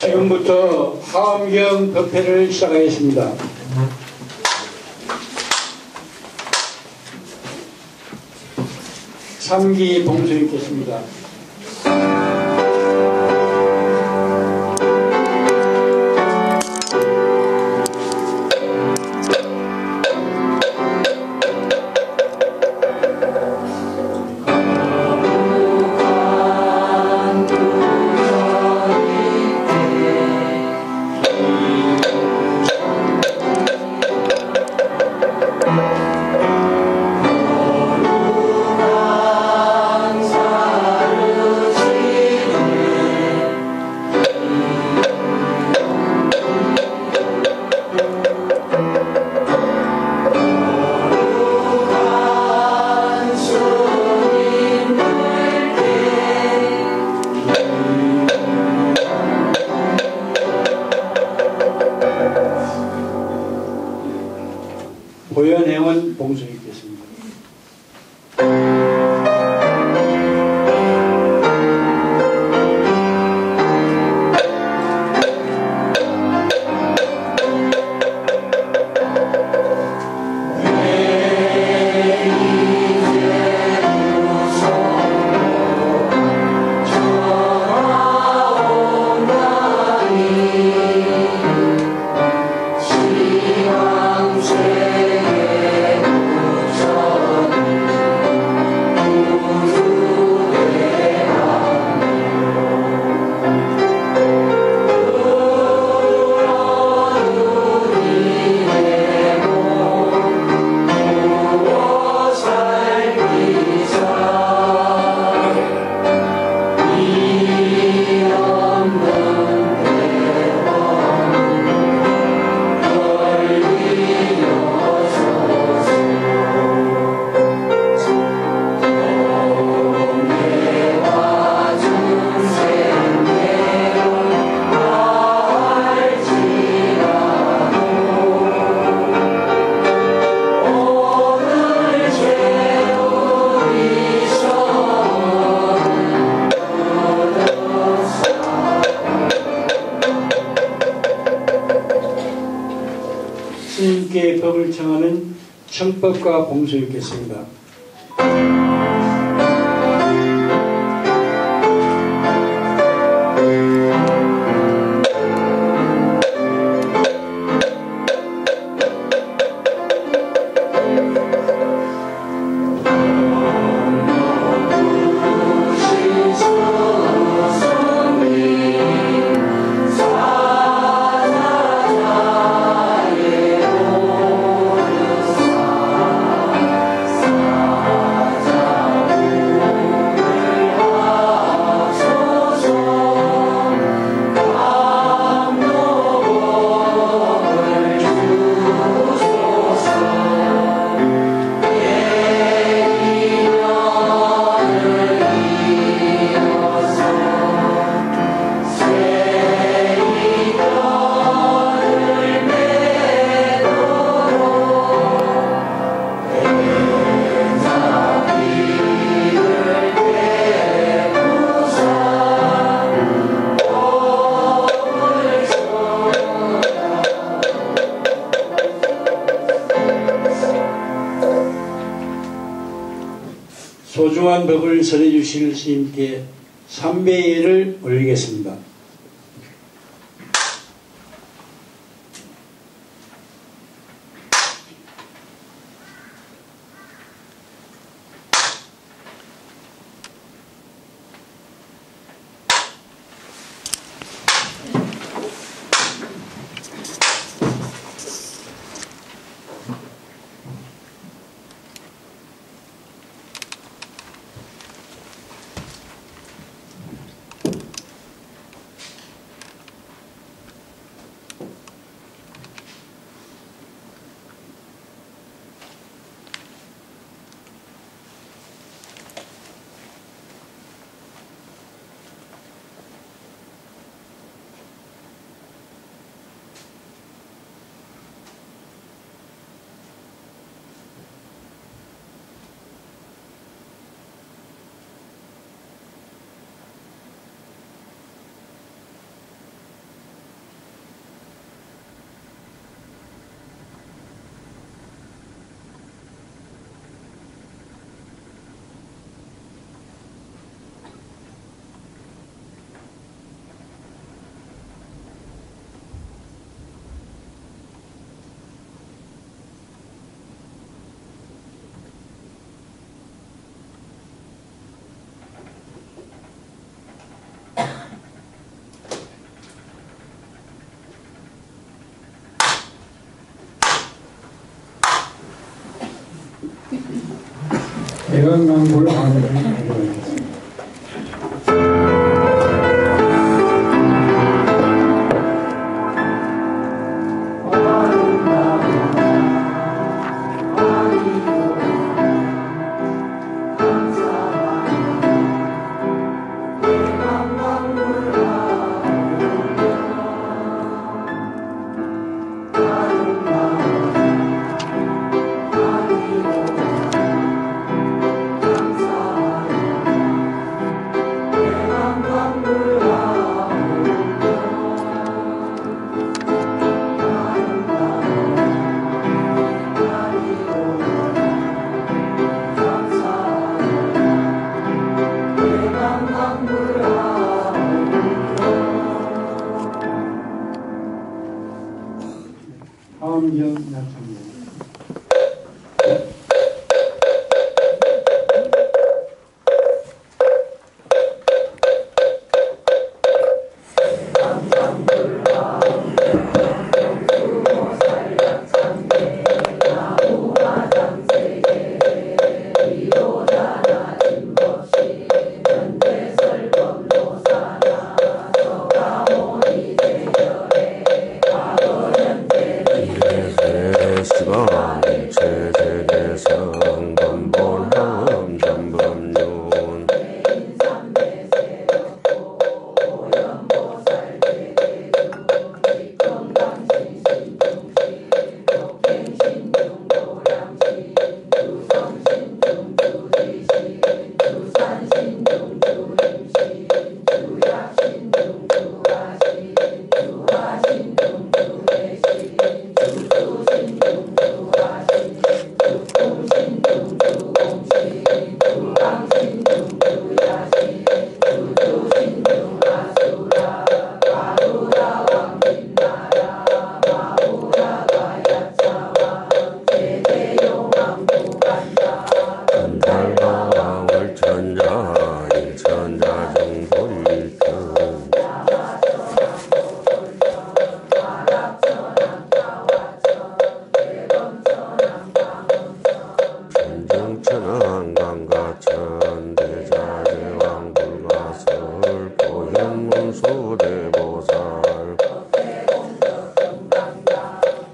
지금부터 화엄경 법회를 시작하겠습니다. 삼기 봉수 있겠습니다. 고연행원 봉수 있겠습니다. 스님께 법을 청하는 청법과 봉수 있겠습니다. 소중한 법을 전해주실 스님께 삼배예를 올리겠습니다. 대왕만골 하늘을 가져가겠습니다. 화엄경 약합니다.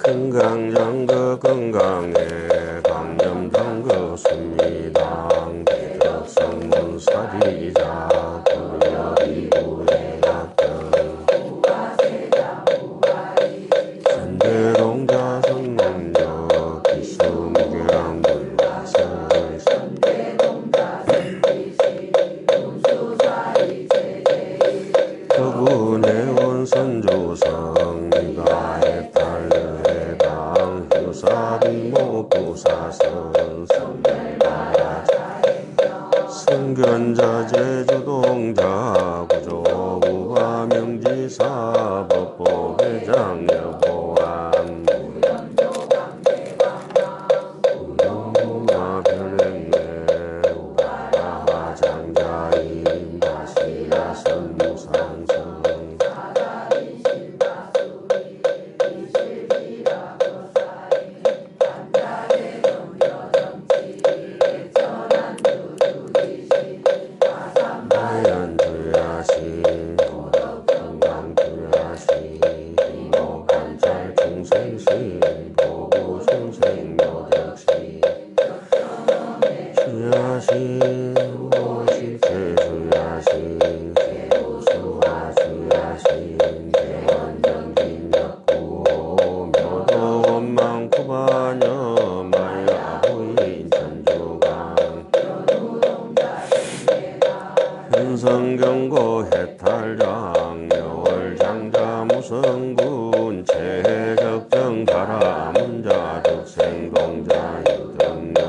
건강장거 건강에 강념장거 순미당 대덕성문사리자 부여리구의 낙경 선대동자 성문여 기수무경 물마설 서구내원 선조성 미가의 달려해당 효사비모부사선 성별바야 성견자 제주동자 구조부와 명지사 법보회장 여보안 우영무가 별행내 우라하 장자인 바시야 선무상성 하얀주야신 건강주야신 이모관찰 중생신 보구중생 요정신 주야신 오시제주야신 개우수와 주야신 대원전진약구 묘도원망 구반여 마야부인 전주강 현성경고 해탈장 여월장자 무성군 최적정 가라문자 득생동자 유등여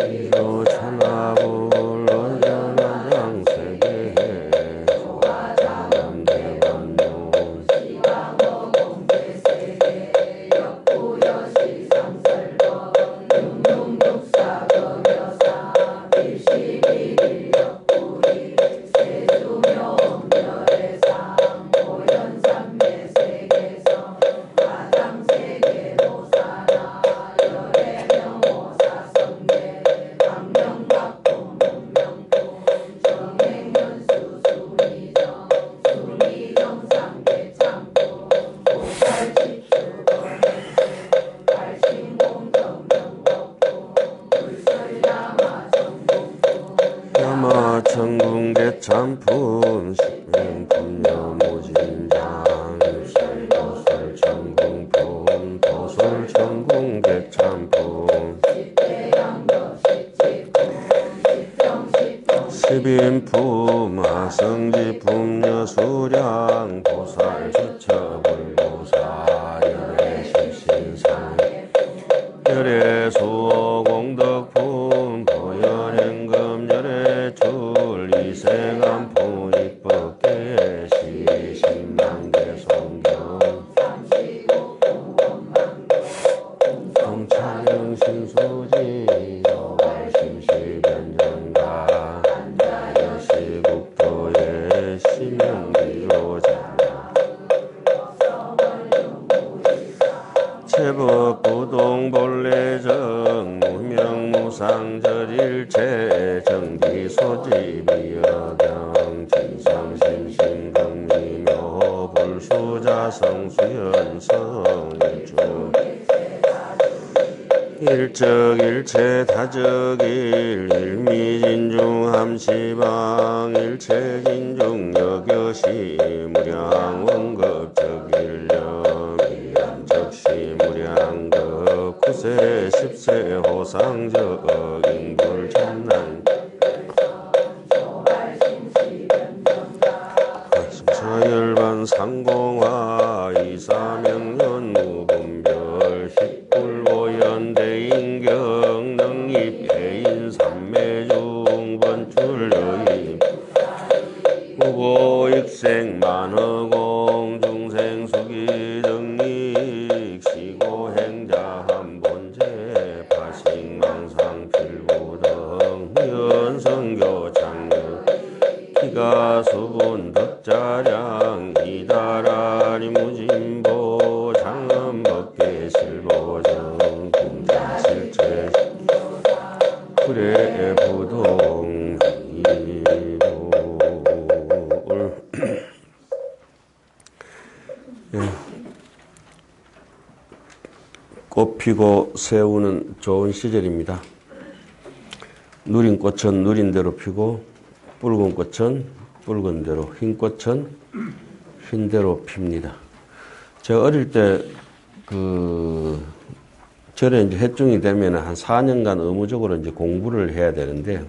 이로 천하불 언전화장 세계해 소화장남 대관용 백참품 십명분여무진장 도술천궁품 도술천궁 백참품 십인품 하성지품 여수량 보살주처불보사 열애십신상 열애수호공덕품 보현행금 열애출 이세간품 입법계 시신만계 성경 동차영신수지 여심시변정가 여시국토의 심영기로자 제법부동본래정 무명무상절일체 정기소지미여경 진성심신경리묘 불수자성수연성 일적일체 다적일 일미진중함시방 일체진중 여겨시 무량원급적일령 이안적시 무량급 구세 십세 호상적 인불참난 서열반 상공화 이사명년 무분별 십불보연대인경 능입해인 삼매중 번출여임 무고익생 만허공 중생수기 등익 시고행자 한본제 파식망상 필부등 연성교 장려 기가수분 덕자량 이다라리 무진보 장엄법계 실보정 공자실체 구례부동 꽃 피고 새우는 좋은 시절입니다. 누린 꽃은 누린 대로 피고 붉은 꽃은 붉은 대로, 흰 꽃은 흰 대로 핍니다. 제가 어릴 때 절에 이제 해중이 되면 한 4년간 의무적으로 이제 공부를 해야 되는데,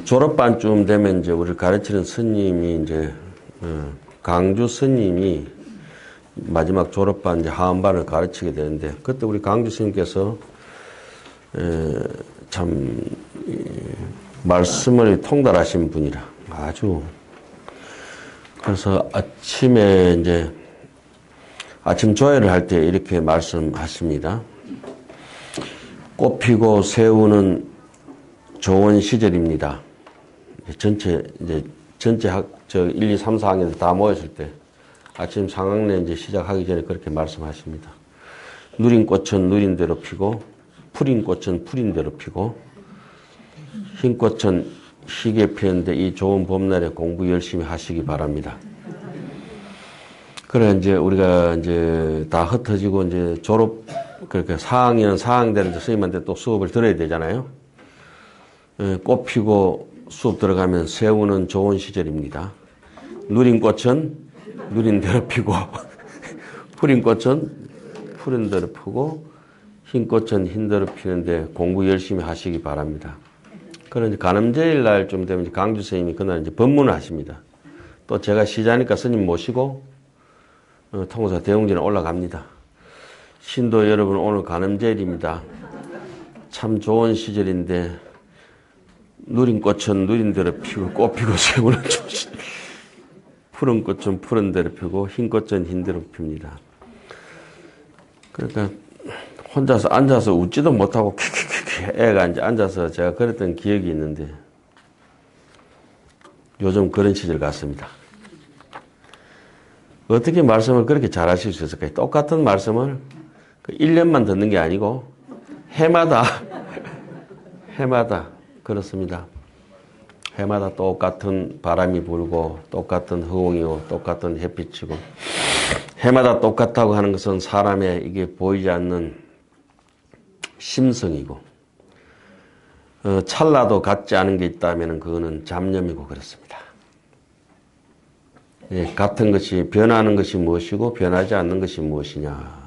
졸업반쯤 되면 이제 우리를 가르치는 스님이 이제, 강주 스님이 마지막 졸업반 이제 하원반을 가르치게 되는데, 그때 우리 강주 스님께서, 참, 말씀을 통달하신 분이라 아주. 그래서 아침에 이제 아침 조회를 할 때 이렇게 말씀하십니다. 꽃 피고 새우는 좋은 시절입니다. 전체 1, 2, 3, 4학년 다 모였을 때 아침 상학내 이제 시작하기 전에 그렇게 말씀하십니다. 누린 꽃은 누린 대로 피고 푸린 꽃은 푸린 대로 피고 흰 꽃은 희게 피었는데 이 좋은 봄날에 공부 열심히 하시기 바랍니다. 그래, 이제 우리가 이제 다 흩어지고 이제 졸업, 그렇게 4학년, 4학년 되는 선생님한테 또 수업을 들어야 되잖아요. 꽃 피고 수업 들어가면 새우는 좋은 시절입니다. 누린 꽃은 누린 대로 피고, 푸린 꽃은 푸른 대로 피고, 흰 꽃은 흰 대로 피는데 공부 열심히 하시기 바랍니다. 그런데 간음제일 날쯤 되면 강주 스님이 그날 이제 법문을 하십니다. 또 제가 시자니까 스님 모시고 통사 대웅전에 올라갑니다. 신도 여러분, 오늘 간음제일입니다. 참 좋은 시절인데 누린 꽃은 누린 대로 피고 꽃 피고 새우는 좋으시. 푸른 꽃은 푸른 대로 피고 흰 꽃은 흰 대로 핍니다. 그러니까 혼자서 앉아서 웃지도 못하고 애가 이제 앉아서 제가 그랬던 기억이 있는데 요즘 그런 시절 같습니다. 어떻게 말씀을 그렇게 잘하실 수 있을까요? 똑같은 말씀을 1년만 듣는 게 아니고 해마다 그렇습니다. 해마다 똑같은 바람이 불고 똑같은 허공이 오고 똑같은 햇빛이고 해마다 똑같다고 하는 것은 사람의 이게 보이지 않는 심성이고 찰나도 같지 않은 게 있다면 그거는 잡념이고 그렇습니다. 예, 같은 것이 변하는 것이 무엇이고 변하지 않는 것이 무엇이냐.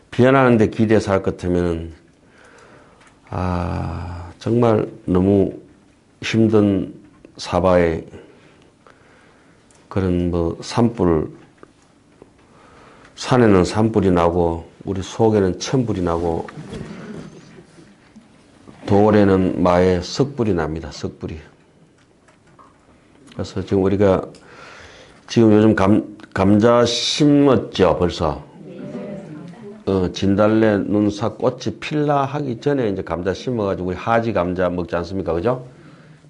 변하는데 기대서 할 것 같으면 정말 너무 힘든 사바에 그런 산불, 산에는 산불이 나고 우리 속에는 천불이 나고 돌에는 마에 석불이 납니다. 석불이. 그래서 지금 우리가 지금 요즘 감자 심었죠, 벌써. 진달래 눈사 꽃이 필라 하기 전에 이제 감자 심어가지고 우리 하지 감자 먹지 않습니까? 그죠?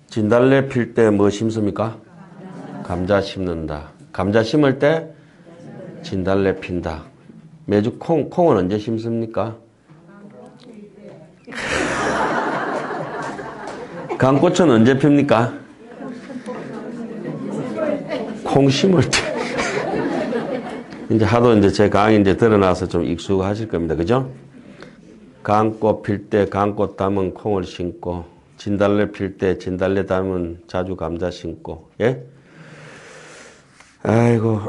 진달래 필 때 뭐 심습니까? 감자 심는다. 감자 심을 때 진달래 핀다. 매주 콩은 언제 심습니까? 강꽃은 언제 핍니까? 콩 심을 때. 이제 하도 이제 제 강의 이제 드러나서 좀 익숙하실 겁니다. 그죠? 강꽃 필 때 강꽃 담은 콩을 심고, 진달래 필 때 진달래 담은 자주 감자 심고, 예? 아이고.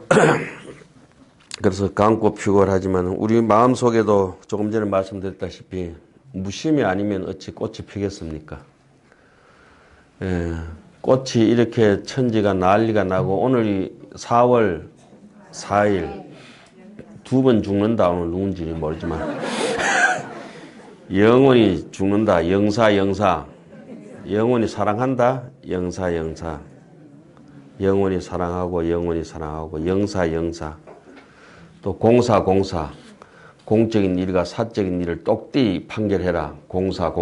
그래서 강꽃 피고를 하지만 우리 마음 속에도 조금 전에 말씀드렸다시피 무심이 아니면 어찌 꽃이 피겠습니까? 예. 꽃이 이렇게 천지가 난리가 나고 오늘이 4월 4일 두 번 죽는다. 오늘 누군지 모르지만 영원히 죽는다. 영사 영원히 사랑한다. 영사 영원히 사랑하고 영사 또 공사 공적인 일과 사적인 일을 똑띠 판결해라. 공사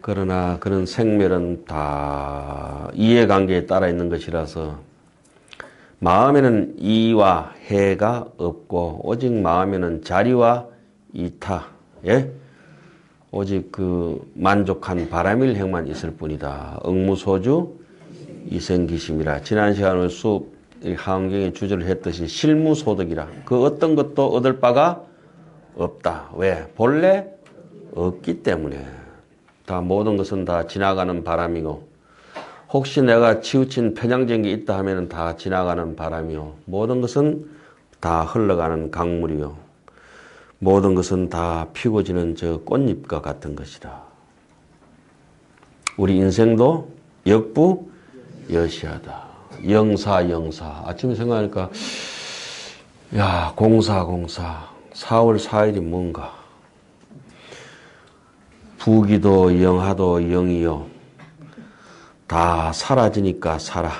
그러나 그런 생멸은 다 이해관계에 따라 있는 것이라서 마음에는 이와 해가 없고 오직 마음에는 자리와 이타, 예? 오직 그 만족한 바람일행만 있을 뿐이다. 응무소주 이생기심이라. 지난 시간에 수업 하은경의 주제를 했듯이 실무소득이라. 그 어떤 것도 얻을 바가 없다. 왜? 본래 없기 때문에. 다 모든 것은 다 지나가는 바람이고 혹시 내가 치우친 편향된 게 있다 하면 다 지나가는 바람이요. 모든 것은 다 흘러가는 강물이요. 모든 것은 다 피고 지는 저 꽃잎과 같은 것이다. 우리 인생도 역부여시하다. 영사. 아침에 생각하니까 야, 공사. 4월 4일이 뭔가. 부기도 영하도 영이요. 다 사라지니까 살아.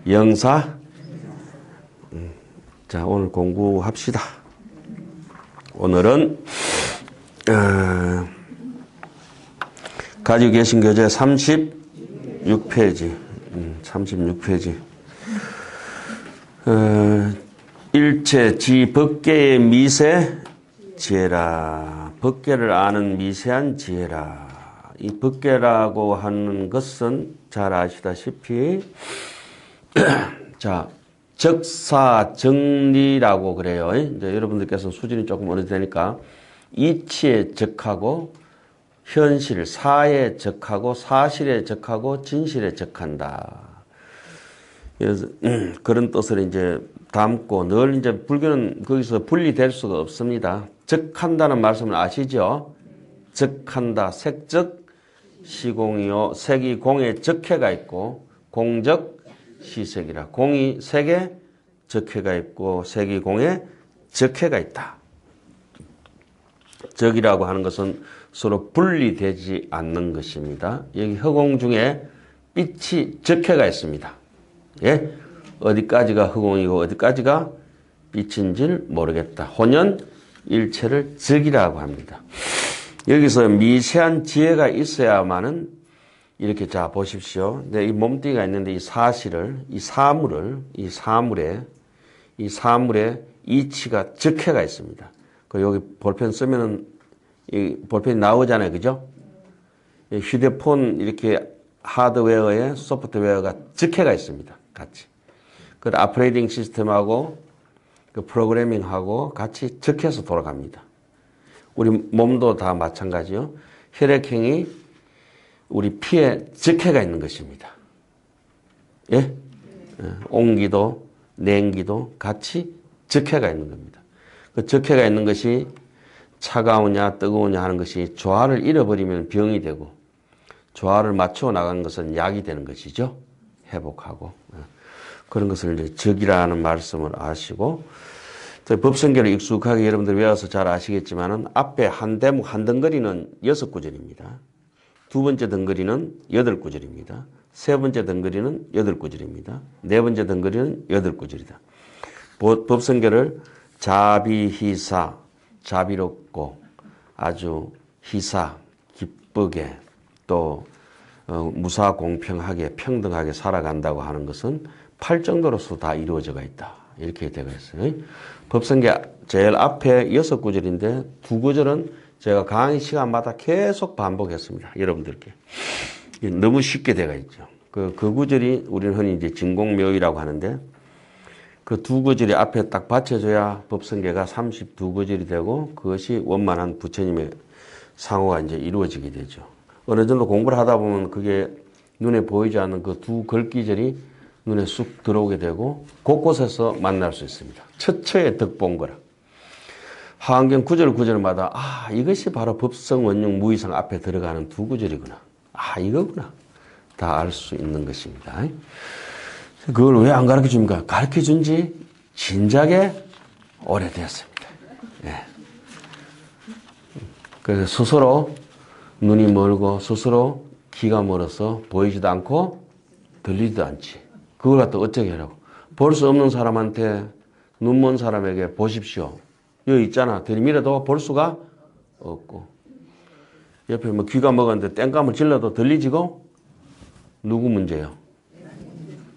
영사. 자, 오늘 공부합시다. 오늘은 가지고 계신 교재 36페이지. 36페이지. 일체 지 법계의 미세 지혜라. 법계를 아는 미세한 지혜라. 이 법계라고 하는 것은 잘 아시다시피 자, 적사정리라고 그래요. 이제 여러분들께서 수준이 조금 어느 되니까 이치에 적하고 현실, 사에 적하고 사실에 적하고 진실에 적한다. 그래서 그런 뜻을 이제 담고 늘 이제 불교는 거기서 분리될 수가 없습니다. 적한다는 말씀을 아시죠? 적한다. 색적 시공이요. 색이 공에 적해가 있고 공적 시색이라. 공이 색에 적해가 있고 색이 공에 적해가 있다. 적이라고 하는 것은 서로 분리되지 않는 것입니다. 여기 허공 중에 빛이 적해가 있습니다. 예? 어디까지가 허공이고 어디까지가 빛인지를 모르겠다. 혼연 일체를 적이라고 합니다. 여기서 미세한 지혜가 있어야만은 이렇게 자 보십시오. 이 몸뚱이가 있는데 이 사실을, 이 사물에 이치가 적해가 있습니다. 그 여기 볼펜 쓰면은 이 볼펜이 나오잖아요, 그죠? 휴대폰 이렇게 하드웨어에 소프트웨어가 적해가 있습니다, 같이. 그 오퍼레이팅 시스템하고 그 프로그래밍하고 같이 적해서 돌아갑니다. 우리 몸도 다 마찬가지요. 혈액형이 우리 피에 적해가 있는 것입니다. 예? 온기도, 냉기도 같이 적해가 있는 겁니다. 그 적해가 있는 것이 차가우냐, 뜨거우냐 하는 것이 조화를 잃어버리면 병이 되고, 조화를 맞추어 나간 것은 약이 되는 것이죠. 회복하고. 그런 것을 이제 적이라는 말씀을 아시고, 법성계를 익숙하게 여러분들 외워서 잘 아시겠지만은 앞에 한 대목 한 덩거리는 6구절입니다. 두 번째 덩거리는 8구절입니다. 세 번째 덩거리는 8구절입니다. 네 번째 덩거리는 8구절이다. 법성계를 자비희사, 자비롭고 아주 희사, 기쁘게 또 무사공평하게 평등하게 살아간다고 하는 것은 8정도로서 다 이루어져가 있다. 이렇게 되어 있어요. 법성계 제일 앞에 6구절인데 2구절은 제가 강의 시간마다 계속 반복했습니다. 여러분들께. 너무 쉽게 되어 있죠. 그 구절이 우리는 흔히 이제 진공묘의라고 하는데 그 2구절이 앞에 딱 받쳐줘야 법성계가 32구절이 되고 그것이 원만한 부처님의 상호가 이제 이루어지게 되죠. 어느 정도 공부를 하다 보면 그게 눈에 보이지 않는 그 두 글귀절이 눈에 쑥 들어오게 되고 곳곳에서 만날 수 있습니다. 처처에 덕본거라. 하안경 구절마다 이것이 바로 법성 원용 무의상 앞에 들어가는 2구절이구나. 이거구나. 다 알 수 있는 것입니다. 그걸 왜 안 가르쳐 줍니까? 가르쳐 준 지 진작에 오래되었습니다. 예. 그래서 스스로 눈이 멀고 스스로 귀가 멀어서 보이지도 않고 들리지도 않지. 그걸 갖다 어떻게 하라고. 볼 수 없는 사람한테 눈 먼 사람에게 보십시오. 여기 있잖아. 들이밀어도 볼 수가 없고. 옆에 뭐 귀가 먹었는데 땡감을 질러도 들리지고 누구 문제요?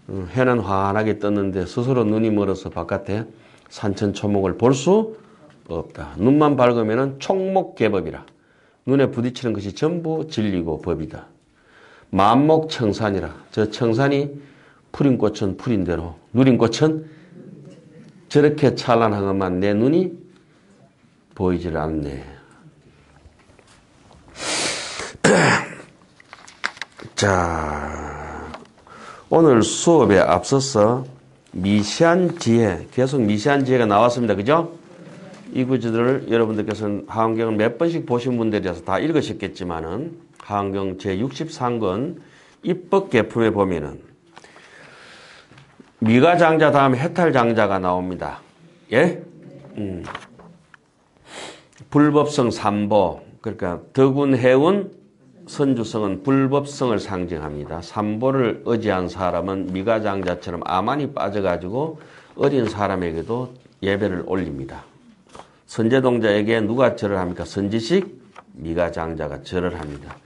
해는 환하게 떴는데 스스로 눈이 멀어서 바깥에 산천초목을 볼 수 없다. 눈만 밝으면 총목개법이라. 눈에 부딪히는 것이 전부 진리고 법이다. 만목청산이라. 저 청산이 푸린 꽃은 푸린 대로, 누린 꽃은 저렇게 찬란한 것만 내 눈이 보이질 않네. 자, 오늘 수업에 앞서서 미시한 지혜, 계속 미시한 지혜가 나왔습니다. 그죠? 이 구절을 여러분들께서는 하안경을 몇 번씩 보신 분들이라서 다 읽으셨겠지만은 하안경 제63권 입법개품에 보면은 미가장자 다음에 해탈장자가 나옵니다. 예? 불법성 삼보, 그러니까 덕운, 해운, 선주성은 불법성을 상징합니다. 삼보를 의지한 사람은 미가장자처럼 아만이 빠져가지고 어린 사람에게도 예배를 올립니다. 선제동자에게 누가 절을 합니까? 선지식 미가장자가 절을 합니다.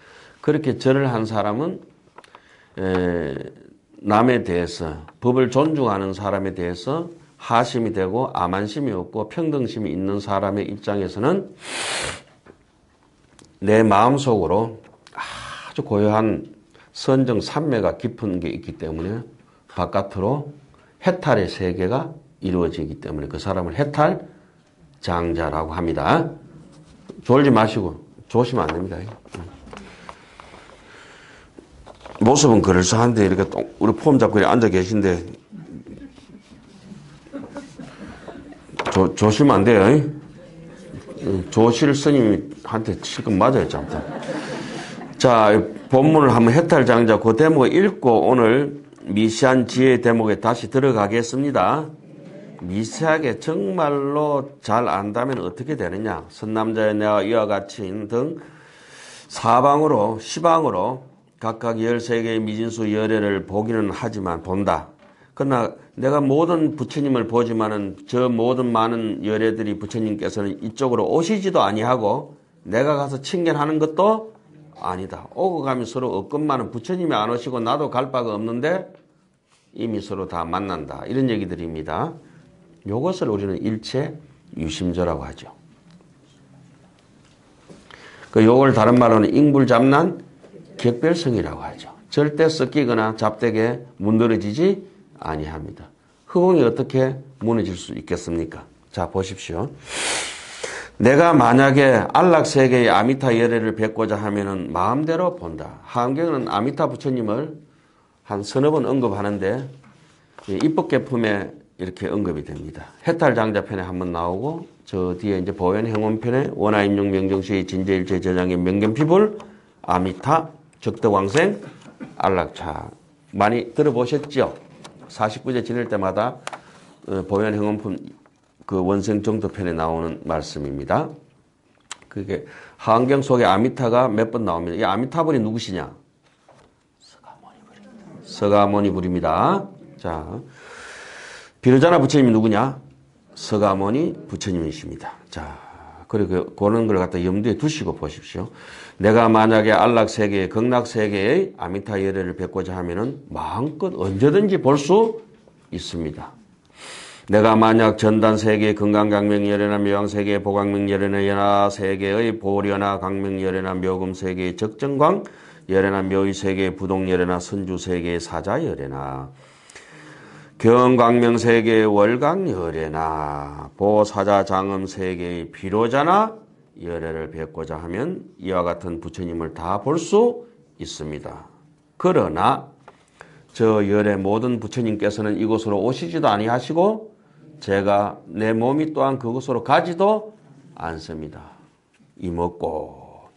그렇게 절을 한 사람은 남에 대해서 법을 존중하는 사람에 대해서 하심이 되고 아만심이 없고 평등심이 있는 사람의 입장에서는 내 마음속으로 아주 고요한 선정 삼매가 깊은 게 있기 때문에 바깥으로 해탈의 세계가 이루어지기 때문에 그 사람을 해탈장자라고 합니다. 졸지 마시고 조시면 안 됩니다. 모습은 그럴싸한데 이렇게 우리 폼 잡고 앉아 계신데 조시면 안 돼요. 조실 스님한테 실컷 맞아요. 참. 자, 본문을 한번 해탈장자 그 대목을 읽고 오늘 미시한 지혜 대목에 다시 들어가겠습니다. 미세하게 정말로 잘 안다면 어떻게 되느냐. 선남자의 내와 이와 같이 등 사방으로 시방으로 각각 13개의 미진수 열애를 보기는 하지만 본다. 그러나 내가 모든 부처님을 보지만은 저 모든 많은 열애들이 부처님께서는 이쪽으로 오시지도 아니하고 내가 가서 칭견하는 것도 아니다. 오고 가면 서로 없건만은 부처님이 안 오시고 나도 갈 바가 없는데 이미 서로 다 만난다. 이런 얘기들입니다. 이것을 우리는 일체 유심조라고 하죠. 요걸 다른 말로는 ing불잡난 격별성이라고 하죠. 절대 섞이거나 잡되게 문드러지지 아니합니다. 허공이 어떻게 무너질 수 있겠습니까? 자, 보십시오. 내가 만약에 안락세계의 아미타 열애를 뵙고자 하면은 마음대로 본다. 하암경은 아미타 부처님을 한 서너 번 언급하는데 입법계품에 이렇게 언급이 됩니다. 해탈장자편에 한번 나오고 저 뒤에 이제 보현행원편에 원하임용 명정수의 진재일체 저장의 명견피불 아미타 적덕왕생 안락차 많이 들어보셨죠? 49제 지낼 때마다 보현행원품 그 원생정도편에 나오는 말씀입니다. 그게 하암경 속에 아미타가 몇 번 나옵니다. 이 아미타불이 누구시냐? 서가모니불입니다. 자, 비로자나 부처님이 누구냐? 서가모니 부처님이십니다. 자, 그리고 그런 걸 갖다 염두에 두시고 보십시오. 내가 만약에 안락세계의 극락세계의 아미타 열애를 뵙고자 하면은 마음껏 언제든지 볼 수 있습니다. 내가 만약 전단세계의 건강강명열애나 묘양세계의 보강명열애나 연하세계의 보련화 강명열애나 묘금세계의 적정광열애나 묘의세계의 부동열애나 선주세계의 사자열애나 경광명세계의 월강열애나 보사자장엄세계의 비로자나 열애를 뵙고자 하면 이와 같은 부처님을 다 볼 수 있습니다. 그러나 저 열애 모든 부처님께서는 이곳으로 오시지도 아니하시고 제가 내 몸이 또한 그곳으로 가지도 않습니다. 이먹고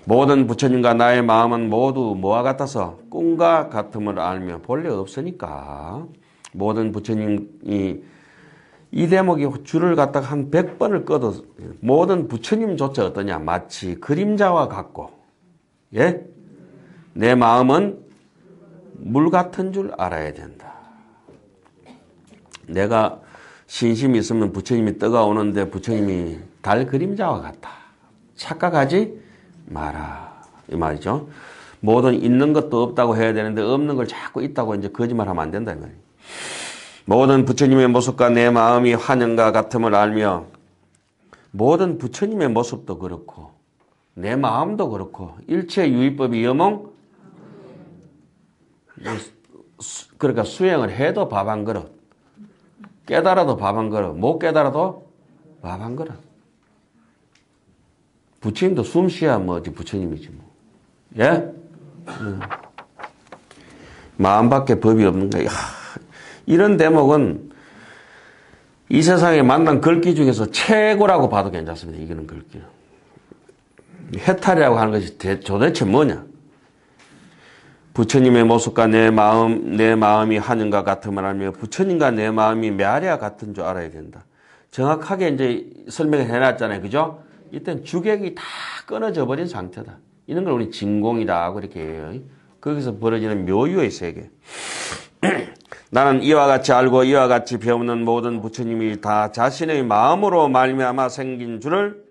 모든 부처님과 나의 마음은 모두 뭐와 같아서 꿈과 같음을 알며 본래 없으니까 모든 부처님이 이 대목이 줄을 갖다가 한 100번을 꺼도 모든 부처님조차 어떠냐 마치 그림자와 같고 예? 내 마음은 물 같은 줄 알아야 된다. 내가 신심이 있으면 부처님이 떠가오는데 부처님이 달 그림자와 같다. 착각하지 마라. 이 말이죠. 모든 있는 것도 없다고 해야 되는데 없는 걸 자꾸 있다고 이제 거짓말하면 안 된다. 이 말이에요. 모든 부처님의 모습과 내 마음이 환영과 같음을 알며 모든 부처님의 모습도 그렇고 내 마음도 그렇고 일체 유의법이 여몽 그러니까 수행을 해도 밥 한 그릇 깨달아도 밥 한 그릇 못 깨달아도 밥 한 그릇 부처님도 숨 쉬야 뭐 어디 부처님이지 뭐 예? 마음밖에 법이 없는 거야. 이런 대목은 이 세상에 만난 글귀 중에서 최고라고 봐도 괜찮습니다. 이거는 글귀는. 해탈이라고 하는 것이 도대체 뭐냐? 부처님의 모습과 내 마음이 하늘과 같음을 알며 부처님과 내 마음이 메아리와 같은 줄 알아야 된다. 정확하게 이제 설명을 해놨잖아요. 그죠? 이때는 주객이 다 끊어져 버린 상태다. 이런 걸 우리 진공이다. 그렇게 해요. 거기서 벌어지는 묘유의 세계. 나는 이와 같이 알고 이와 같이 배우는 모든 부처님이 다 자신의 마음으로 말미암아 생긴 줄을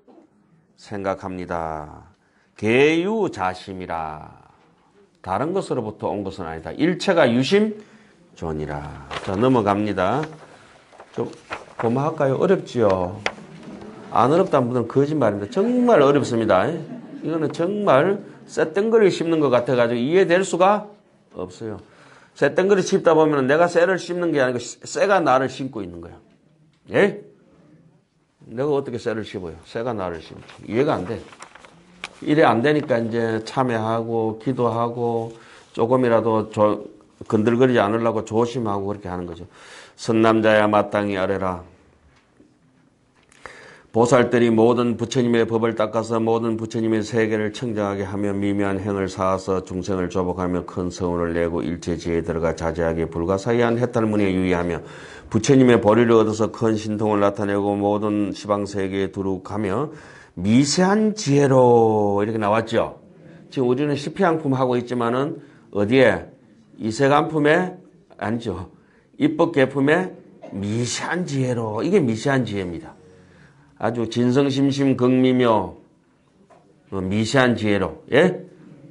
생각합니다. 계유자심이라. 다른 것으로부터 온 것은 아니다. 일체가 유심존이라. 자, 넘어갑니다. 좀 고마할까요? 어렵지요? 안 어렵다는 분은 거짓말입니다. 정말 어렵습니다. 이거는 정말 쇳덩거리를 씹는 것 같아가지고 이해될 수가 없어요. 쇳덩거리 씹다 보면 내가 쇠를 씹는 게 아니고 쇠가 나를 씹고 있는 거야. 예? 내가 어떻게 쇠를 씹어요? 쇠가 나를 씹고. 이해가 안 돼. 이래 안 되니까 이제 참회하고 기도하고 조금이라도 건들거리지 않으려고 조심하고 그렇게 하는 거죠. 선남자야 마땅히 아뢰라. 보살들이 모든 부처님의 법을 닦아서 모든 부처님의 세계를 청정하게 하며 미묘한 행을 쌓아서 중생을 조복하며 큰 성운을 내고 일체지에 들어가 자제하게 불가사의한 해탈문에 유의하며 부처님의 보리를 얻어서 큰 신통을 나타내고 모든 시방세계에 두룩하며 미세한 지혜로 이렇게 나왔죠. 지금 우리는 시피양품 하고 있지만은 어디에? 이세간품에 아니죠. 입법계품에 미세한 지혜로. 이게 미세한 지혜입니다. 아주 진성심심 극미묘 미세한 지혜로. 예?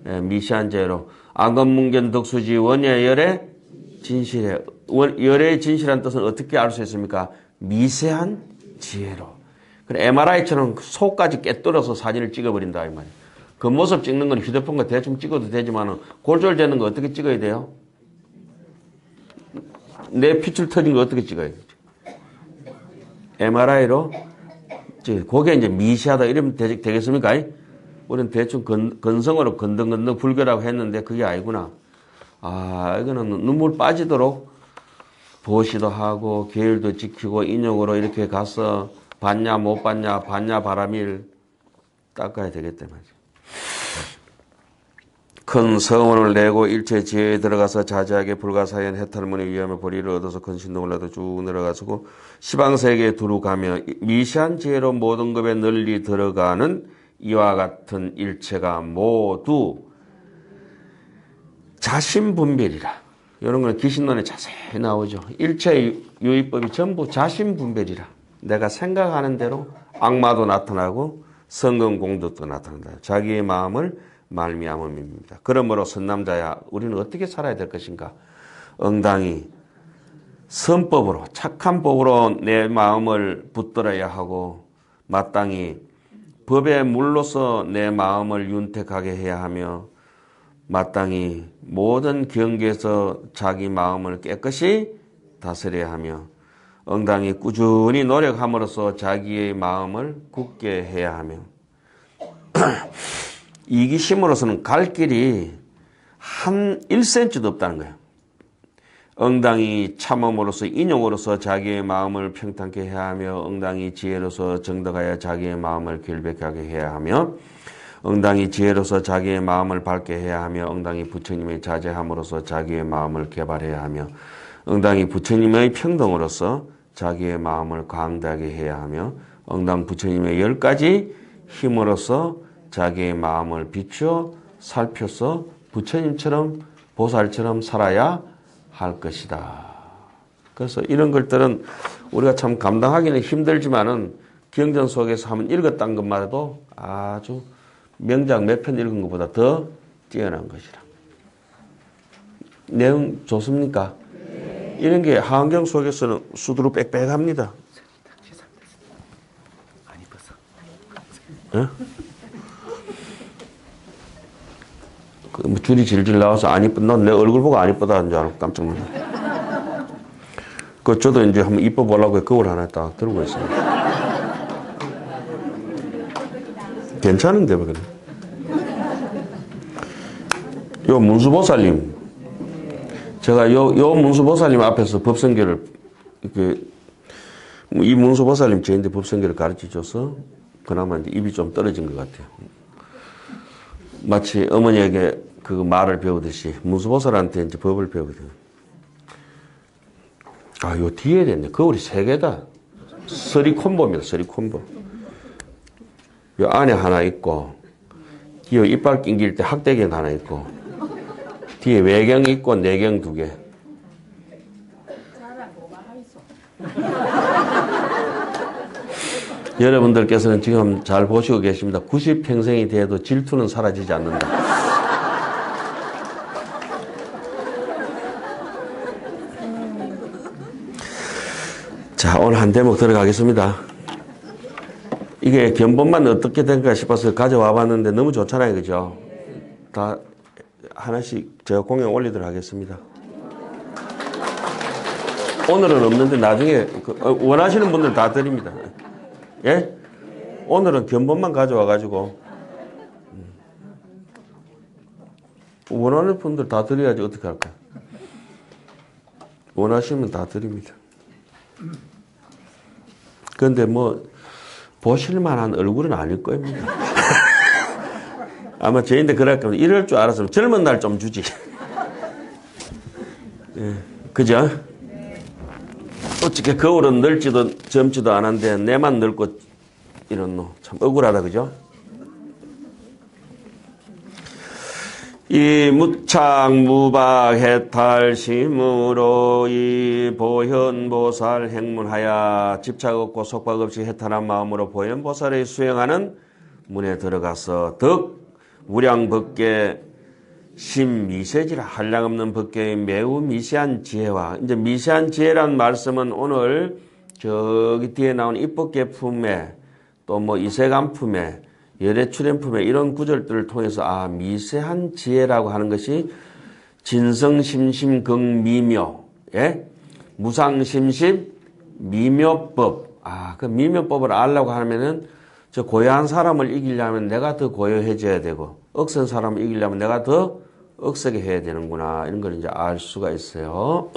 예, 미세한 지혜로. 악언문견 덕수지 원예열의 진실에. 열의 진실한 뜻은 어떻게 알 수 있습니까? 미세한 지혜로. MRI처럼 속까지 깨뚫어서 사진을 찍어버린다 이 말이에요. 겉모습 찍는 건 휴대폰과 대충 찍어도 되지만 골절되는 거 어떻게 찍어야 돼요? 내 피줄 터진 거 어떻게 찍어야 되죠? MRI로 그게 이제 미시하다 이러면 되겠습니까? 우리는 대충 건성으로 건등건등 불교라고 했는데 그게 아니구나. 아, 이거는 눈물 빠지도록 보시도 하고 계율도 지키고 인욕으로 이렇게 가서 봤냐 못 봤냐 봤냐 바람일 닦아야 되겠다 말이죠. 큰 성원을 내고 일체 지혜에 들어가서 자제하게 불가사의한 해탈문의 위함의 보리를 얻어서 큰 신동을 나도 쭉 내려가지고 시방세계에 두루 가며 미시한 지혜로 모든 급에 널리 들어가는 이와 같은 일체가 모두 자신분별이라. 이런 건 기신론에 자세히 나오죠. 일체 유의법이 전부 자신분별이라. 내가 생각하는 대로 악마도 나타나고 성근공덕도 나타난다. 자기의 마음을 말미암음입니다. 그러므로 선남자야 우리는 어떻게 살아야 될 것인가? 응당히 선법으로 착한 법으로 내 마음을 붙들어야 하고 마땅히 법의 물로서 내 마음을 윤택하게 해야 하며 마땅히 모든 경계에서 자기 마음을 깨끗이 다스려야 하며 응당히 꾸준히 노력함으로써 자기의 마음을 굳게 해야 하며 이기심으로서는 갈 길이 한 1cm도 없다는 거예요. 응당히 참음으로써 인용으로서 자기의 마음을 평탄케 해야 하며 응당히 지혜로서 정덕하여 자기의 마음을 결백하게 해야 하며 응당히 지혜로서 자기의 마음을 밝게 해야 하며 응당히 부처님의 자제함으로써 자기의 마음을 개발해야 하며 응당히 부처님의 평등으로서 자기의 마음을 광대하게 해야 하며 응당 부처님의 10가지 힘으로써 자기의 마음을 비추어 살펴서 부처님처럼 보살처럼 살아야 할 것이다. 그래서 이런 것들은 우리가 참 감당하기는 힘들지만은 경전 속에서 한번 읽었던 것만 해도 아주 명작 몇 편 읽은 것보다 더 뛰어난 것이라. 내용 좋습니까? 네. 이런 게 하안경 속에서는 수두룩 빽빽합니다. 안 이뻤어. 예? 뭐 줄이 질질 나와서 안 이쁜, 난 내 얼굴 보고 안 이쁘다는 줄 알고 깜짝 놀랐어요. 저도 이제 한번 이뻐 보려고 거울 하나 딱 들고 있습니다. 괜찮은데, 뭐, 그래. 요 문수보살님. 제가 요 문수보살님 앞에서 법성계를, 이 문수보살님 저한테 법성계를 가르쳐 줘서 그나마 이제 입이 좀 떨어진 것 같아요. 마치 어머니에게 그 말을 배우듯이 문수보살한테 이제 법을 배우거든요. 아, 요 뒤에 됐네. 거울이 3개다. 서리 콤보입니다. 서리 콤보. 요 안에 하나 있고, 뒤에 이빨 낑길 때 학대경 하나 있고, 뒤에 외경 있고, 내경 2개. 여러분들께서는 지금 잘 보시고 계십니다. 90평생이 돼도 질투는 사라지지 않는다. 자, 오늘 한 대목 들어가겠습니다. 이게 견본만 어떻게 된가 싶어서 가져와 봤는데 너무 좋잖아요. 그죠? 다 하나씩 제가 공연 올리도록 하겠습니다. 오늘은 없는데 나중에 원하시는 분들 다 드립니다. 예? 오늘은 견본만 가져와 가지고 원하는 분들 다 드려야지 어떻게 할까요? 원하시면 다 드립니다. 그런데 뭐 보실만한 얼굴은 아닐 겁니다. 아마 저희한테 그럴 거면 이럴 줄 알았으면 젊은 날 좀 주지. 예, 그죠? 어떻게 거울은 늙지도 젊지도 않은데 내만 늙고 이런 놈 참 억울하다. 그죠? 이 무착무박 해탈심으로 이 보현보살 행문하여 집착 없고 속박 없이 해탈한 마음으로 보현보살의 수행하는 문에 들어가서 덕 무량법계 심미세지라 한량없는 법계의 매우 미세한 지혜와 이제 미세한 지혜란 말씀은 오늘 저기 뒤에 나온 입법계 품에 또 뭐 이세간 품에 열애출현 품에 이런 구절들을 통해서 미세한 지혜라고 하는 것이 진성심심긍미묘, 예? 무상심심 미묘법, 그 미면법을 알려고 하면은 저 고요한 사람을 이기려면 내가 더 고요해져야 되고 억센 사람을 이기려면 내가 더 억세게 해야 되는구나. 이런 걸 이제 알 수가 있어요.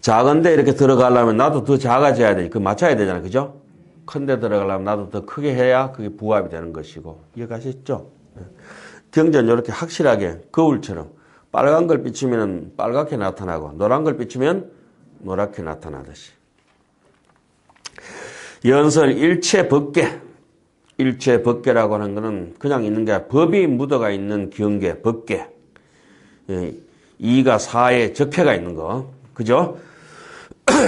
작은데 이렇게 들어가려면 나도 더 작아져야 돼. 그 맞춰야 되잖아. 그죠? 큰데 들어가려면 나도 더 크게 해야 그게 부합이 되는 것이고. 이해가시죠? 경전은 이렇게 확실하게 거울처럼 빨간 걸 비추면 빨갛게 나타나고 노란 걸 비추면 노랗게 나타나듯이. 연설 일체법계. 일체법계라고 하는 것은 그냥 있는 게 아니라 법이 묻어가 있는 경계, 법계. 이가 사에 적폐가 있는 거. 그죠?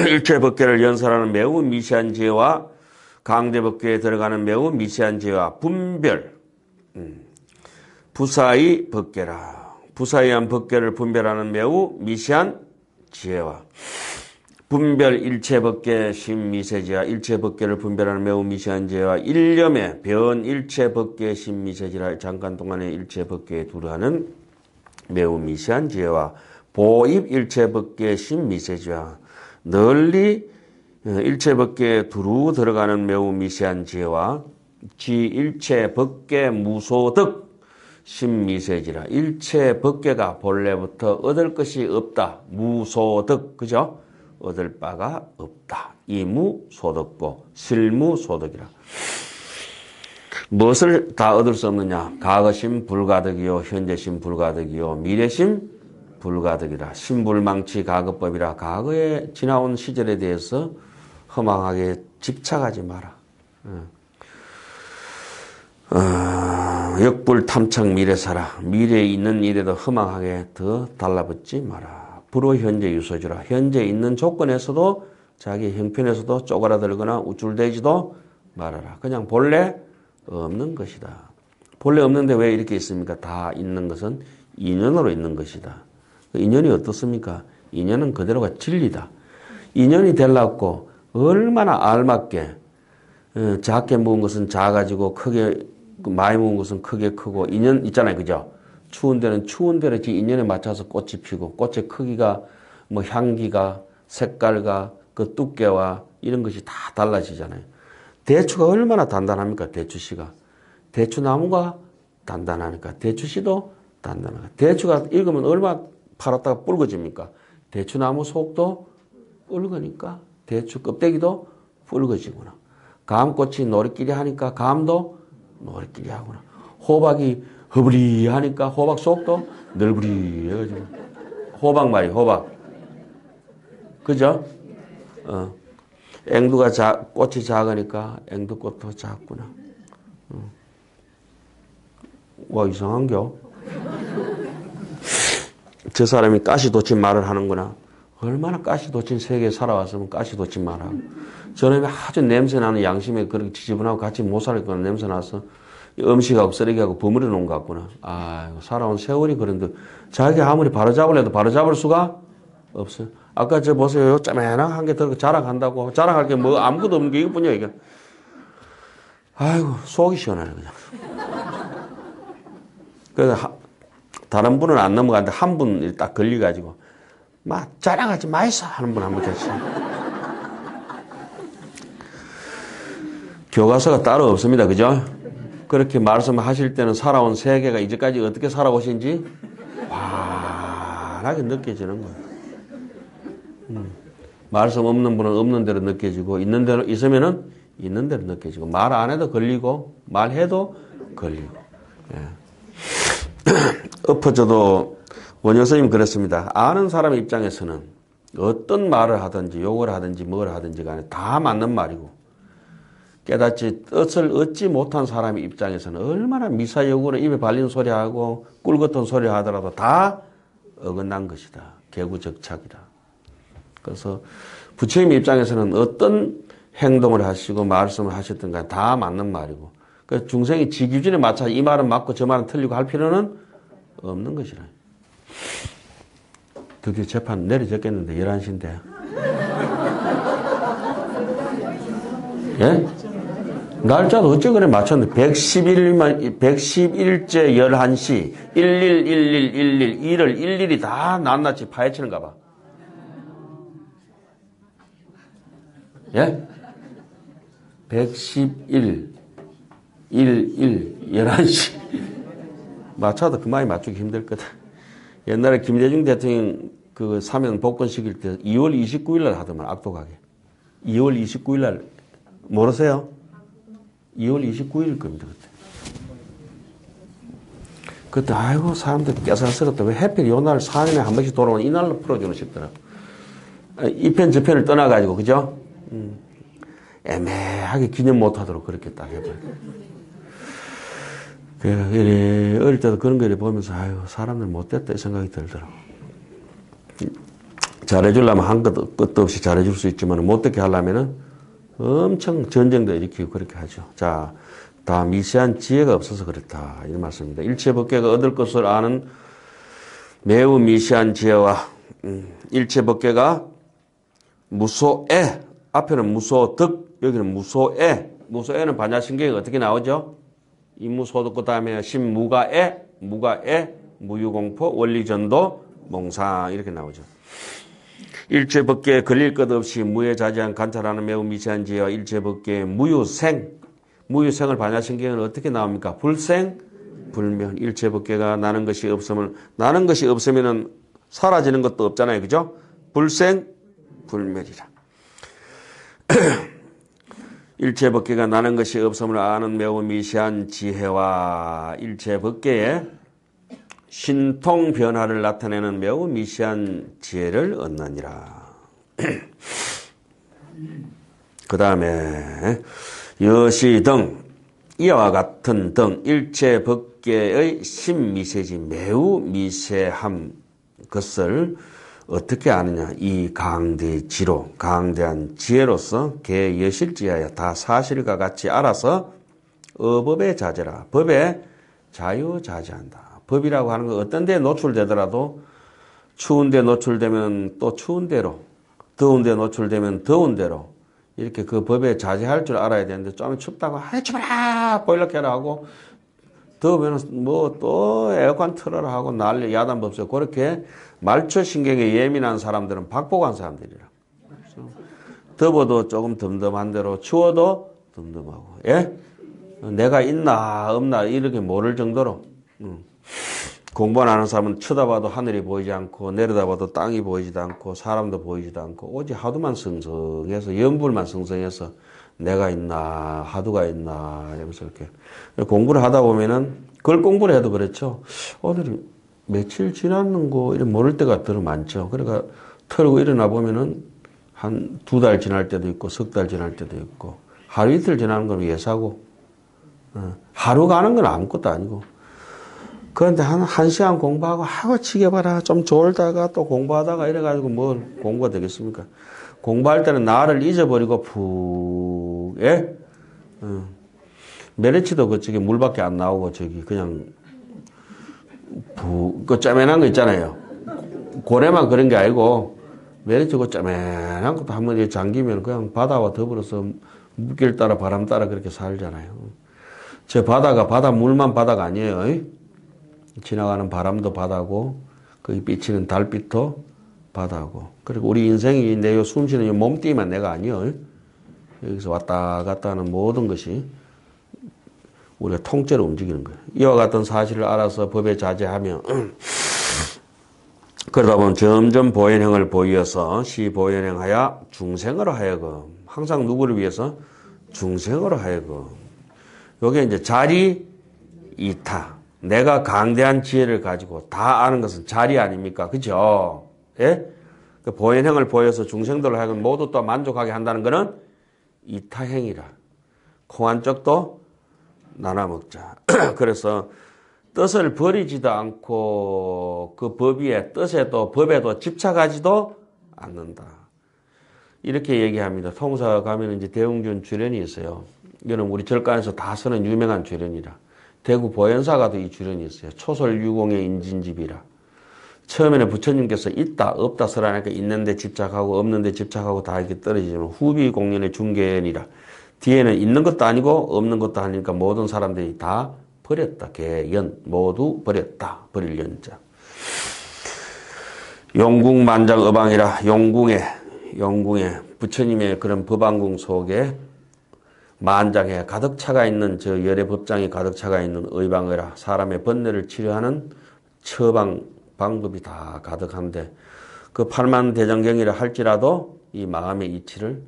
일체법계를 연설하는 매우 미세한 지혜와 강대법계에 들어가는 매우 미세한 지혜와 분별. 부사의 법계라. 부사의한 법계를 분별하는 매우 미세한 지혜와 분별 일체법계 신미세지와 일체법계를 분별하는 매우 미세한 지혜와 일념의 변 일체법계 신미세지라 잠깐 동안의 일체법계에 두루하는 매우 미세한 지혜와 보입 일체법계 신미세지와 널리 일체법계에 두루 들어가는 매우 미세한 지혜와 지일체법계 무소득 신미세지라. 일체법계가 본래부터 얻을 것이 없다. 무소득. 그죠? 얻을 바가 없다. 이무소득고 실무소득이라. 무엇을 다 얻을 수 없느냐? 과거심 불가득이요 현재심 불가득이요 미래심 불가득이라. 신불망치 과거법이라. 과거에 지나온 시절에 대해서 허망하게 집착하지 마라. 역불탐착 미래사라. 미래에 있는 일에도 허망하게 더 달라붙지 마라. 불호현재 유소주라. 현재 있는 조건에서도 자기 형편에서도 쪼그라들거나 우쭐대지도 말아라. 그냥 본래 없는 것이다. 본래 없는데 왜 이렇게 있습니까? 다 있는 것은 인연으로 있는 것이다. 인연이 어떻습니까? 인연은 그대로가 진리다. 인연이 되려고 얼마나 알맞게 작게 묵은 것은 작아지고 크게 많이 묵은 것은 크게 크고 인연 있잖아요. 그죠? 추운 데는 추운 대로 인연에 맞춰서 꽃이 피고 꽃의 크기가 뭐 향기가 색깔과 그 두께와 이런 것이 다 달라지잖아요. 대추가 얼마나 단단합니까? 대추씨가. 대추나무가 단단하니까 대추씨도 단단하니까. 대추가 익으면 얼마나 팔았다가 붉어집니까? 대추나무 속도 붉으니까 대추 껍데기도 붉어지구나. 감꽃이 노릇끼리 하니까 감도 노릇끼리 하구나. 호박이 허브리하니까 호박 속도 널브리해가지고. 호박 말이 호박. 그죠? 앵두가 꽃이 작으니까 앵두꽃도 작구나. 와, 이상한겨? 저 사람이 가시돋친 말을 하는구나. 얼마나 가시돋친 세계에 살아왔으면 가시돋친 말하고. 저놈이 아주 냄새나는 양심에 그렇게 지저분하고 같이 못 살겠구나. 냄새나서 음식하고 쓰레기하고 버무려 놓은 것 같구나. 아이고, 살아온 세월이 그런데 자기 아무리 바로잡으려도 바로잡을 수가 없어요. 아까 저 보세요. 짜매한 게 더 자랑한다고. 자랑할 게 뭐 아무것도 없는 게 이것뿐이야, 이게. 아이고, 속이 시원하네, 그냥. 그래서 다른 분은 안 넘어가는데 한 분이 딱 걸려가지고 막 자랑하지 마이소 하는 분 한 분 계시죠. 교과서가 따로 없습니다. 그죠? 그렇게 말씀하실 때는 살아온 세계가 이제까지 어떻게 살아오신지 환하게 느껴지는 거예요. 말씀 없는 분은 없는 대로 느껴지고 있는 대로 있으면은 있는 대로 느껴지고 말 안 해도 걸리고 말해도 걸리고. 예. 엎어져도 원효 스님 그랬습니다. 아는 사람 입장에서는 어떤 말을 하든지 욕을 하든지 뭘 하든지 간에 다 맞는 말이고 깨닫지 뜻을 얻지 못한 사람 입장에서는 얼마나 미사역으로 입에 발린 소리하고 꿀 같은 소리 하더라도 다 어긋난 것이다. 개구적착이다. 그래서 부처님 입장에서는 어떤 행동을 하시고 말씀을 하셨든 간에 다 맞는 말이고 그래서 중생이 지 기준에 맞춰 이 말은 맞고 저 말은 틀리고 할 필요는 없는 것이라. 드디어 재판 내려졌겠는데 11시인데. 예? 날짜도 어째 그래 맞췄는데 111째 11시 111111 1을 일일이 다 낱낱이 파헤치는가 봐. 예? 111, 11, 11시. 맞춰도 그 말이 맞추기 힘들 거다. 옛날에 김대중 대통령 그 사면 복권시킬 때 2월 29일 날 하더만, 악독하게. 2월 29일 날, 모르세요? 2월 29일 겁니다, 그때. 그때, 아이고, 사람들 깨살스럽다. 왜 하필 요 날 4년에 한 번씩 돌아오면 이날로 풀어주는 싶더라고. 이 편, 저 편을 떠나가지고, 그죠? 애매하게 기념 못하도록 그렇게 딱 해봐요. 어릴 때도 그런 거 보면서, 아유, 사람들 못됐다, 이 생각이 들더라고. 잘해주려면 한 것도 없이 잘해줄 수 있지만, 못되게 하려면은 엄청 전쟁도 일으키고 그렇게 하죠. 자, 다 미세한 지혜가 없어서 그렇다. 이런 말씀입니다. 일체법계가 얻을 것을 아는 매우 미세한 지혜와, 일체법계가 무소애, 앞에는 무소득, 여기는 무소애. 무소애는 반야신경이 어떻게 나오죠? 이무소득, 그 다음에 신무가애, 무가애, 무유공포, 원리전도, 몽상, 이렇게 나오죠. 일체법계에 걸릴 것 없이 무해자재한 관찰하는 매우 미세한 지혜와 일체법계의 무유생, 무유생을 반야신경은 어떻게 나옵니까? 불생, 불멸. 일체법계가 나는 것이 없으면은 사라지는 것도 없잖아요. 그죠? 불생, 불멸이라. 일체법계가 나는 것이 없음을 아는 매우 미세한 지혜와 일체법계의 신통 변화를 나타내는 매우 미세한 지혜를 얻느니라. 그 다음에 여시 등 이와 같은 등 일체법계의 신미세지 매우 미세함 것을 어떻게 아느냐. 이 강대지로 강대한 지혜로서 개 여실지하여 다 사실과 같이 알아서 어법의 자제라. 법에 자유자재한다. 법이라고 하는 건 어떤 데에 노출되더라도 추운 데 노출되면 또 추운 대로, 더운 데 노출되면 더운 대로 이렇게 그 법에 자제할 줄 알아야 되는데 좀 춥다고 아이 추워라 보일러 켜라 하고 더우면 뭐 또 에어컨 틀어라 하고 난리 야단법석. 그렇게 말초신경에 예민한 사람들은 박복한 사람들이라. 더워도 조금 덤덤한 대로 추워도 덤덤하고. 예? 내가 있나 없나 이렇게 모를 정도로. 공부 안 하는 사람은 쳐다봐도 하늘이 보이지 않고 내려다봐도 땅이 보이지도 않고 사람도 보이지도 않고 오직 하두만 성성해서 연불만 성성해서 내가 있나 하두가 있나 이러면서 이렇게 공부를 하다 보면은 그걸 공부를 해도 그렇죠. 오늘 며칠 지났는고 이런 모를 때가 더 많죠. 그러니까 털고 일어나 보면은 한 2달 지날 때도 있고 석 달 지날 때도 있고 하루 이틀 지나는 건 예사고 하루 가는 건 아무것도 아니고. 그런데 한 시간 공부하고 하고 치겨봐라 좀 졸다가 또 공부하다가 이래가지고 뭘 공부가 되겠습니까? 공부할 때는 나를 잊어버리고 푹, 예? 메리치도 그쪽에 물밖에 안 나오고 저기 그냥 푹, 그 짜면한 거 있잖아요. 고래만 그런 게 아니고 메리치 그 짜면한 것도 한번 잠기면 그냥 바다와 더불어서 물길 따라 바람 따라 그렇게 살잖아요. 저 바다 물만 바다가 아니에요. 지나가는 바람도 바다고 거기 비치는 달빛도 바다고. 그리고 우리 인생이 내 숨쉬는 이 몸뚱이만 내가 아니요. 여기서 왔다 갔다 하는 모든 것이 우리가 통째로 움직이는 거예요. 이와 같은 사실을 알아서 법에 자제하며 그러다 보면 점점 보현형을 보이어서 시보현행하여 중생으로 하여금 항상 누구를 위해서 중생으로 하여금 요게 이제 자리 이타. 내가 강대한 지혜를 가지고 다 아는 것은 자리 아닙니까? 그죠? 예? 그 보현행을 보여서 중생들을 하여금 모두 또 만족하게 한다는 것은 이타행이라. 콩 한 쪽도 나눠 먹자. 그래서 뜻을 버리지도 않고 그 법위에 뜻에도 법에도 집착하지도 않는다. 이렇게 얘기합니다. 통사 가면 이제 대웅준 주련이 있어요. 이거는 우리 절간에서 다 쓰는 유명한 주련이라. 대구 보현사가도 이 주련이 있어요. 초설유공의 인진집이라. 처음에는 부처님께서 있다 없다 쓰라니까 있는데 집착하고 없는데 집착하고 다 이렇게 떨어지지만 후비공연의 중견이라. 뒤에는 있는 것도 아니고 없는 것도 아니니까 모든 사람들이 다 버렸다. 개연 모두 버렸다. 버릴 연자. 용궁만장의방이라. 영궁에 부처님의 그런 법왕궁 속에 만장해 가득 차가 있는 저 열의 법장이 가득 차가 있는 의방의라 사람의 번뇌를 치료하는 처방 방법이 다 가득한데 그 8만 대장경이라 할지라도 이 마음의 이치를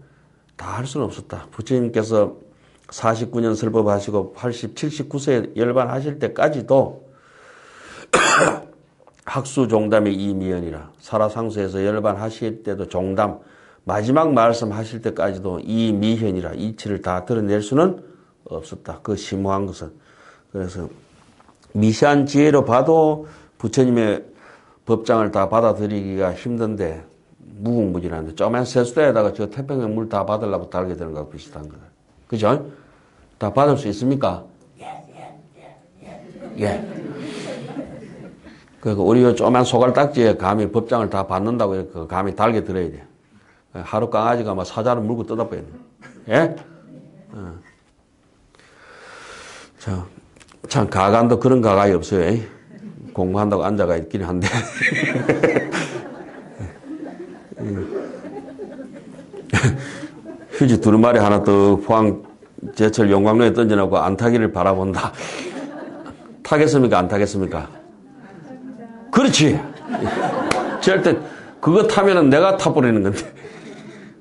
다 할 수는 없었다. 부처님께서 49년 설법하시고 79세에 열반하실 때까지도 학수종담의 이미연이라 살아상수에서 열반하실 때도 종담 마지막 말씀하실 때까지도 이미현이라 이치를 다 드러낼 수는 없었다. 그 심오한 것은. 그래서 미시한 지혜로 봐도 부처님의 법장을 다 받아들이기가 힘든데 무궁무진한데 쪼만 세수대에다가 저 태평양 물 다 받으려고 달게 되는 거하고 비슷한 거다. 그죠? 다 받을 수 있습니까? 예. 그러니까 우리 요 쪼만 소갈딱지에 감히 법장을 다 받는다고 그 감히 달게 들어야 돼. 하루 강아지가 막 사자를 물고 뜯어버리네. 예? 참 가관도 그런 가관이 없어요. 공부한다고 앉아가 있긴 한데. 휴지 두루마리 하나 더 포항 제철 용광로에 던져놓고 안 타기를 바라본다. 타겠습니까? 안 타겠습니까? 그렇지. 절대 그거 타면은 내가 타버리는 건데.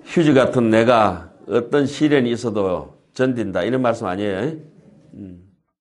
휴지 같은 내가 어떤 시련이 있어도 견딘다. 이런 말씀 아니에요?